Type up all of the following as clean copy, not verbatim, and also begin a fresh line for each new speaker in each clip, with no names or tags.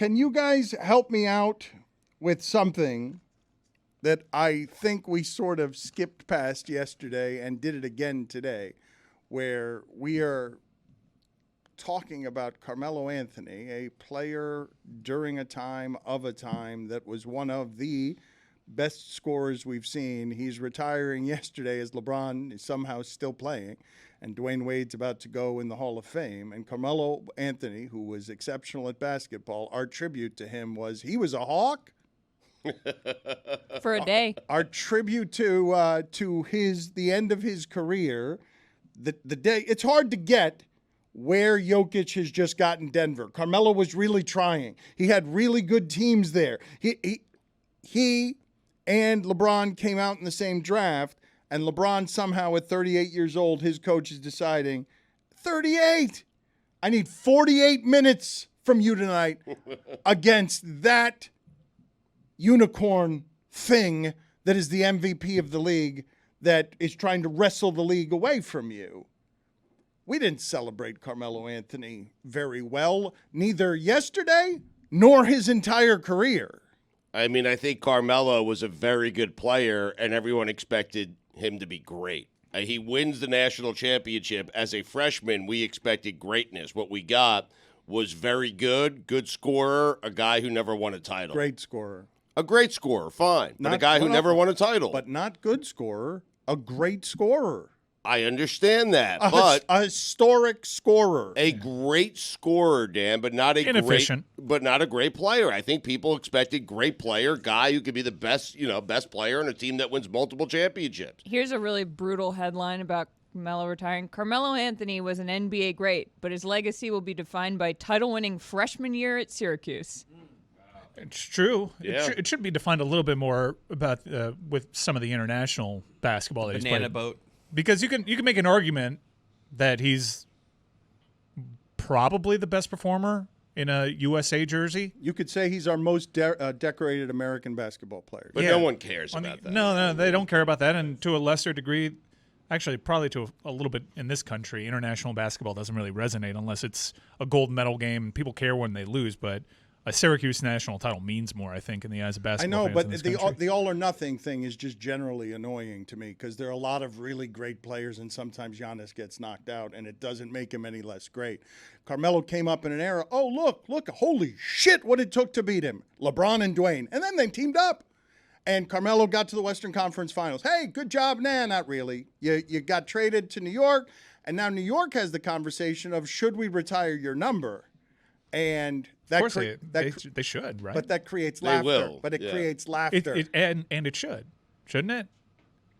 Can you guys help me out with something that I think we sort of skipped past yesterday and did it again today, where we are talking about Carmelo Anthony, a player during a time that was one of the best scorers we've seen. He's retiring yesterday as LeBron is somehow still playing, and Dwayne Wade's about to go in the Hall of Fame. And Carmelo Anthony, who was exceptional at basketball, our tribute to him was he was a hawk.
For a day.
Our tribute to the end of his career, the day. It's hard to get where Jokic has just gotten Denver. Carmelo was really trying. He had really good teams there. He and LeBron came out in the same draft, and LeBron somehow at 38 years old, his coach is deciding, 38, I need 48 minutes from you tonight against that unicorn thing that is the MVP of the league that is trying to wrestle the league away from you. We didn't celebrate Carmelo Anthony very well, neither yesterday nor his entire career.
I mean, I think Carmelo was a very good player, and everyone expected him to be great. He wins the national championship. As a freshman, we expected greatness. What we got was very good scorer, a guy who never won a title.
Great scorer.
A great scorer, fine. But a guy who never won a title.
But not good scorer, a great scorer.
I understand that, but
a historic scorer.
A great scorer, Dan, but not a
inefficient.
Not a great player. I think people expected great player, guy who could be the best player in a team that wins multiple championships.
Here's a really brutal headline about Carmelo retiring. Carmelo Anthony was an NBA great, but his legacy will be defined by title-winning freshman year at Syracuse.
It's true.
Yeah.
It should be defined a little bit more about with some of the international basketball that he's played.
Banana boat.
Because you can make an argument that he's probably the best performer in a USA jersey.
You could say he's our most decorated American basketball player.
But no one cares about that.
No, they don't care about that. And to a lesser degree, actually probably to a little bit in this country, international basketball doesn't really resonate unless it's a gold medal game. People care when they lose, but a Syracuse national title means more, I think, in the eyes of basketball fans.
I know,
in this
but
country.
the all or nothing thing is just generally annoying to me because there are a lot of really great players, and sometimes Giannis gets knocked out, and it doesn't make him any less great. Carmelo came up in an era, look, holy shit, what it took to beat him. LeBron and Dwayne. And then they teamed up. And Carmelo got to the Western Conference Finals. Hey, good job. Nah, not really. You got traded to New York, and now New York has the conversation of should we retire your number? And
of course they should, right?
But that creates laughter.
They will.
But it creates laughter.
And it should, shouldn't it?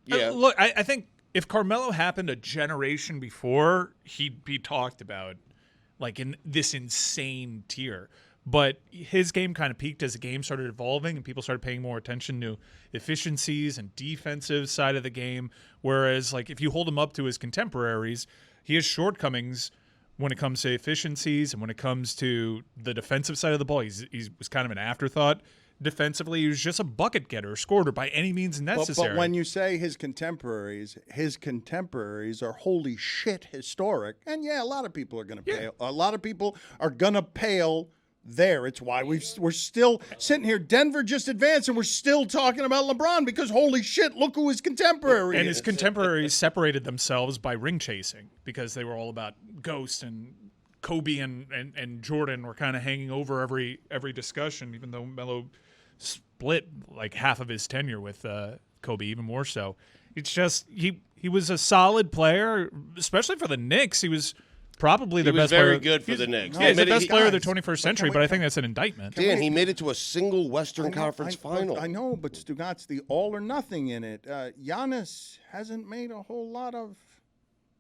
Yeah.
Look, I think if Carmelo happened a generation before, he'd be talked about like in this insane tier. But his game kind of peaked as the game started evolving and people started paying more attention to efficiencies and defensive side of the game. Whereas, like, if you hold him up to his contemporaries, he has shortcomings when it comes to efficiencies and when it comes to the defensive side of the ball. He was kind of an afterthought defensively. He was just a bucket getter, scorer by any means necessary.
But when you say his contemporaries are holy shit historic. And yeah, a lot of people are going to pale. A lot of people are going to pale there. It's why we're still sitting here. Denver just advanced, and we're still talking about LeBron because holy shit, look who his contemporary
and
is.
his contemporaries separated themselves by ring chasing because they were all about ghost, and Kobe and Jordan were kind of hanging over every discussion, even though Melo split like half of his tenure with Kobe, even more so. It's just he was a solid player, especially for the Knicks. He was probably the best player.
Very good for the Knicks.
He's the best player of the 21st century, but I think that's an indictment.
Dan, he made it to a single Western Conference final.
I know, but Stugotz, the all or nothing in it. Giannis hasn't made a whole lot of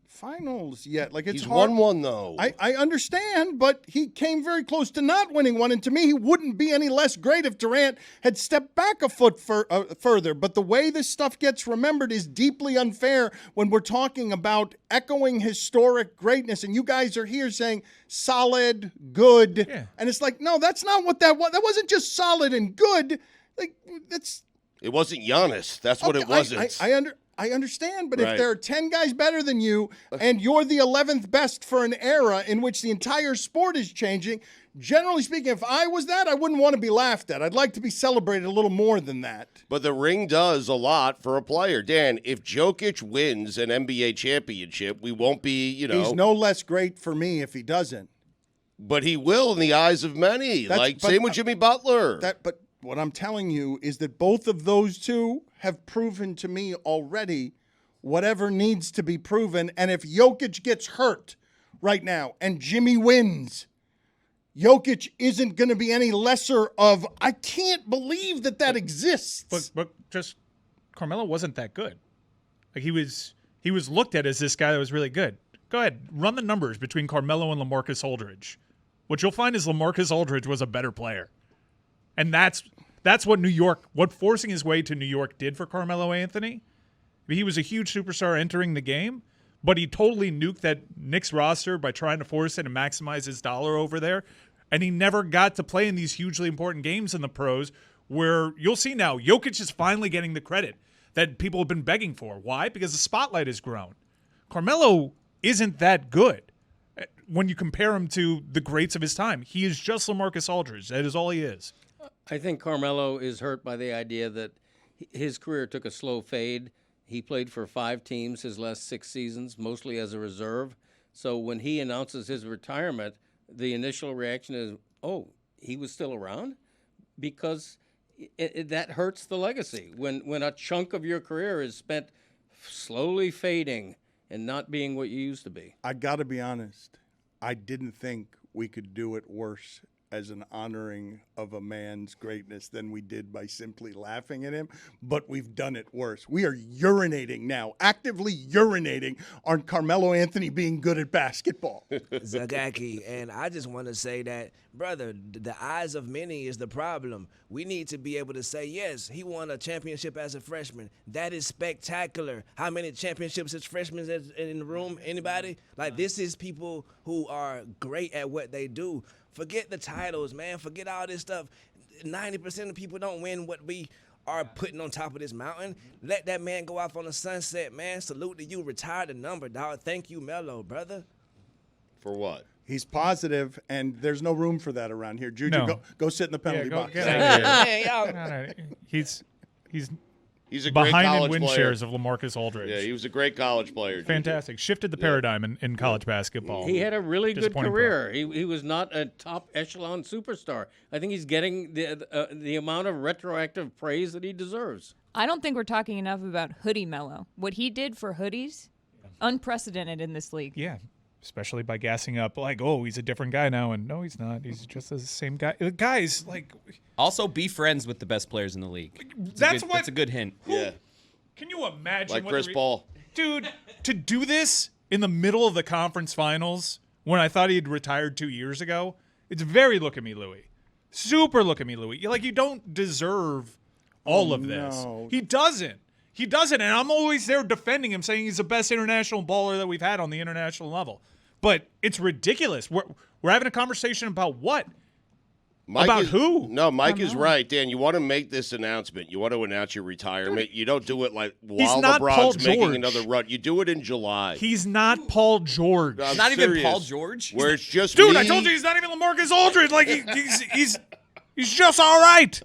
finals yet. Like, it's
He's
hard.
won one, though.
I understand, but he came very close to not winning one, and to me, he wouldn't be any less great if Durant had stepped back a foot further. But the way this stuff gets remembered is deeply unfair when we're talking about echoing historic greatness, and you guys are here saying solid, good, and it's like, no, that's not what that was. That wasn't just solid and good. Like, that's.
It wasn't Giannis. That's what it wasn't.
I understand, but if there are 10 guys better than you and you're the 11th best for an era in which the entire sport is changing, generally speaking, if I was that, I wouldn't want to be laughed at. I'd like to be celebrated a little more than that.
But the ring does a lot for a player. Dan, if Jokic wins an NBA championship, we won't be,
He's no less great for me if he doesn't.
But he will in the eyes of many. Same with Jimmy Butler.
But what I'm telling you is that both of those two have proven to me already whatever needs to be proven. And if Jokic gets hurt right now and Jimmy wins, Jokic isn't going to be any lesser of, I can't believe that exists.
But just Carmelo wasn't that good. Like he was looked at as this guy that was really good. Go ahead, run the numbers between Carmelo and LaMarcus Aldridge. What you'll find is LaMarcus Aldridge was a better player. And that's what forcing his way to New York did for Carmelo Anthony. He was a huge superstar entering the game, but he totally nuked that Knicks roster by trying to force it and maximize his dollar over there. And he never got to play in these hugely important games in the pros where you'll see now Jokic is finally getting the credit that people have been begging for. Why? Because the spotlight has grown. Carmelo isn't that good when you compare him to the greats of his time. He is just LaMarcus Aldridge. That is all he is.
I think Carmelo is hurt by the idea that his career took a slow fade. He played for 5 teams his last 6 seasons, mostly as a reserve. So when he announces his retirement, the initial reaction is, oh, he was still around? Because that hurts the legacy. When a chunk of your career is spent slowly fading and not being what you used to be.
I got to be honest. I didn't think we could do it worse as an honoring of a man's greatness than we did by simply laughing at him, but we've done it worse. We are urinating now, actively urinating on Carmelo Anthony being good at basketball.
Zagaki, and I just want to say that, brother, the eyes of many is the problem. We need to be able to say, yes, he won a championship as a freshman. That is spectacular. How many championships as freshmen in the room? Anybody? Like, this is people who are great at what they do. Forget the titles, man. Forget all this stuff. 90% of people don't win what we are putting on top of this mountain. Let that man go off on the sunset, man. Salute to you. Retire the number, dog. Thank you, Melo, brother.
For what?
He's positive, and there's no room for that around here. Juju,
No.
go sit in the penalty box.
Get out of here.
Hey, y'all.
No. He's
a great
behind in
college
win
player.
shares of LaMarcus Aldridge.
Yeah, he was a great college player.
Fantastic. Shifted the paradigm in college basketball.
He had a really good
Disappointing
career. He was not a top echelon superstar. I think he's getting the amount of retroactive praise that he deserves.
I don't think we're talking enough about Hoodie Mello. What he did for hoodies, unprecedented in this league.
Yeah, especially by gassing up like, oh, he's a different guy now, and no, he's not. He's just the same guy. Guys, like,
Also, be friends with the best players in the league.
that's
That's a good hint.
Yeah,
can you imagine
like
what
Chris Paul.
Dude, to do this in the middle of the conference finals when I thought he had retired 2 years ago, it's very look at me, Louie. Super look at me, Louie. You're like, you don't deserve all of this.
no.
He doesn't. He doesn't, and I'm always there defending him, saying he's the best international baller that we've had on the international level. But it's ridiculous. We're having a conversation about what?
Mike
About
is,
who?
No, Mike is right, Dan. You want to make this announcement. You want to announce your retirement. You don't do it like while
not Paul
LeBron's making
George.
another run. You do it in July.
He's not Paul George.
I'm
Not even
serious.
Paul George.
Where it's just
Dude,
me.
I told you he's not even LaMarcus Aldridge. Like he's just all right.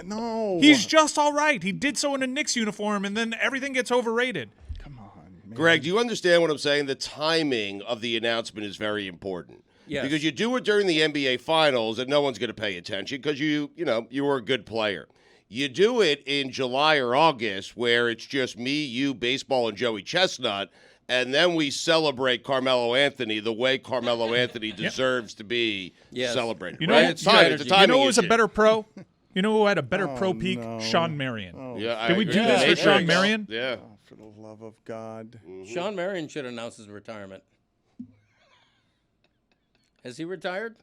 No.
He's just all right. He did so in a Knicks uniform, and then everything gets overrated.
Come on, man.
Greg, do you understand what I'm saying? The timing of the announcement is very important.
Yes.
Because you do it during the NBA Finals and no one's going to pay attention because you were a good player. You do it in July or August where it's just me, you, baseball, and Joey Chestnut, and then we celebrate Carmelo Anthony the way Carmelo Anthony deserves to be celebrated.
You
right?
know-
It's time. It's a
You
timing
know who was a
issue.
better pro? You know who had a better pro peak? Sean Marion.
Yeah,
Did we
I
do
agree.
this for
Matrix.
Sean Marion?
Yeah.
For the love of God.
Sean Marion should announce his retirement. Has he retired?